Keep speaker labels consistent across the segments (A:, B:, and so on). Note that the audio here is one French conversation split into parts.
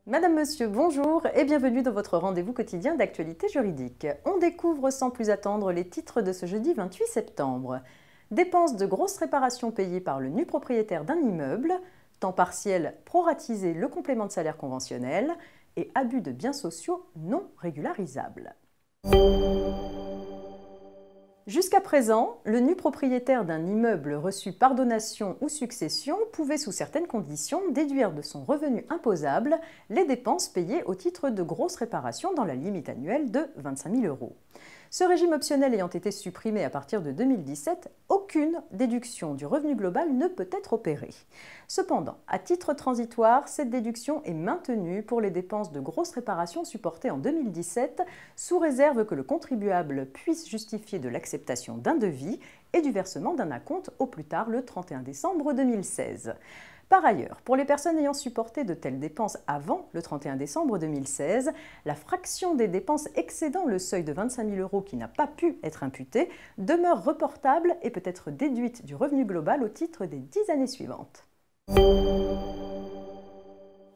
A: Madame, Monsieur, bonjour et bienvenue dans votre rendez-vous quotidien d'actualité juridique. On découvre sans plus attendre les titres de ce jeudi 28 septembre. Dépenses de grosses réparations payées par le nu propriétaire d'un immeuble, temps partiel proratisé le complément de salaire conventionnel et abus de biens sociaux non régularisables. Jusqu'à présent, le nu propriétaire d'un immeuble reçu par donation ou succession pouvait, sous certaines conditions, déduire de son revenu imposable les dépenses payées au titre de grosses réparations dans la limite annuelle de 25 000 €. Ce régime optionnel ayant été supprimé à partir de 2017, aucune déduction du revenu global ne peut être opérée. Cependant, à titre transitoire, cette déduction est maintenue pour les dépenses de grosses réparations supportées en 2017, sous réserve que le contribuable puisse justifier de l'acceptation d'un devis et du versement d'un acompte au plus tard le 31 décembre 2016. Par ailleurs, pour les personnes ayant supporté de telles dépenses avant le 31 décembre 2016, la fraction des dépenses excédant le seuil de 25 000 € qui n'a pas pu être imputée demeure reportable et peut être déduite du revenu global au titre des 10 années suivantes.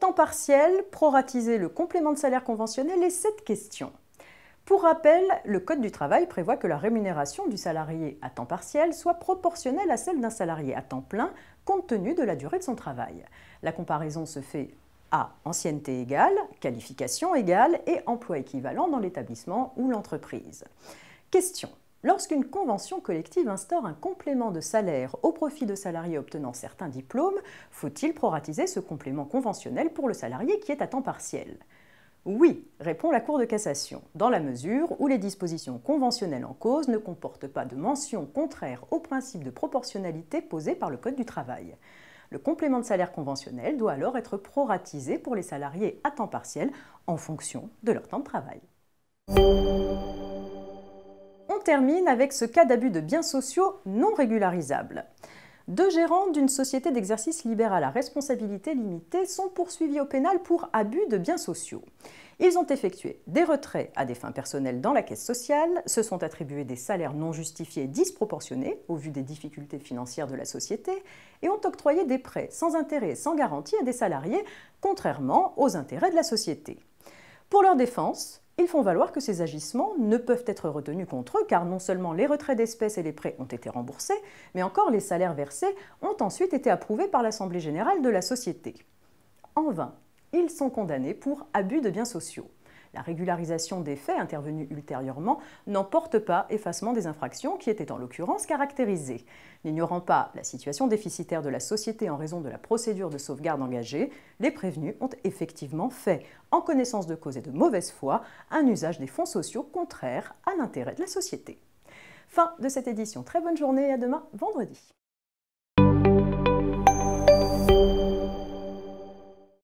A: Temps partiel, proratiser le complément de salaire conventionnel et cette question. Pour rappel, le Code du travail prévoit que la rémunération du salarié à temps partiel soit proportionnelle à celle d'un salarié à temps plein, compte tenu de la durée de son travail. La comparaison se fait à ancienneté égale, qualification égale et emploi équivalent dans l'établissement ou l'entreprise. Question. Lorsqu'une convention collective instaure un complément de salaire au profit de salariés obtenant certains diplômes, faut-il proratiser ce complément conventionnel pour le salarié qui est à temps partiel ? Oui, répond la Cour de cassation, dans la mesure où les dispositions conventionnelles en cause ne comportent pas de mention contraire au principe de proportionnalité posé par le Code du travail. Le complément de salaire conventionnel doit alors être proratisé pour les salariés à temps partiel en fonction de leur temps de travail. On termine avec ce cas d'abus de biens sociaux non régularisables. Deux gérants d'une société d'exercice libéral à responsabilité limitée sont poursuivis au pénal pour abus de biens sociaux. Ils ont effectué des retraits à des fins personnelles dans la caisse sociale, se sont attribués des salaires non justifiés disproportionnés au vu des difficultés financières de la société et ont octroyé des prêts sans intérêt et sans garantie à des salariés, contrairement aux intérêts de la société. Pour leur défense, ils font valoir que ces agissements ne peuvent être retenus contre eux car non seulement les retraits d'espèces et les prêts ont été remboursés, mais encore les salaires versés ont ensuite été approuvés par l'Assemblée générale de la société. En vain, ils sont condamnés pour abus de biens sociaux. La régularisation des faits intervenus ultérieurement n'emporte pas effacement des infractions qui étaient en l'occurrence caractérisées. N'ignorant pas la situation déficitaire de la société en raison de la procédure de sauvegarde engagée, les prévenus ont effectivement fait, en connaissance de cause et de mauvaise foi, un usage des fonds sociaux contraire à l'intérêt de la société. Fin de cette édition. Très bonne journée et à demain, vendredi.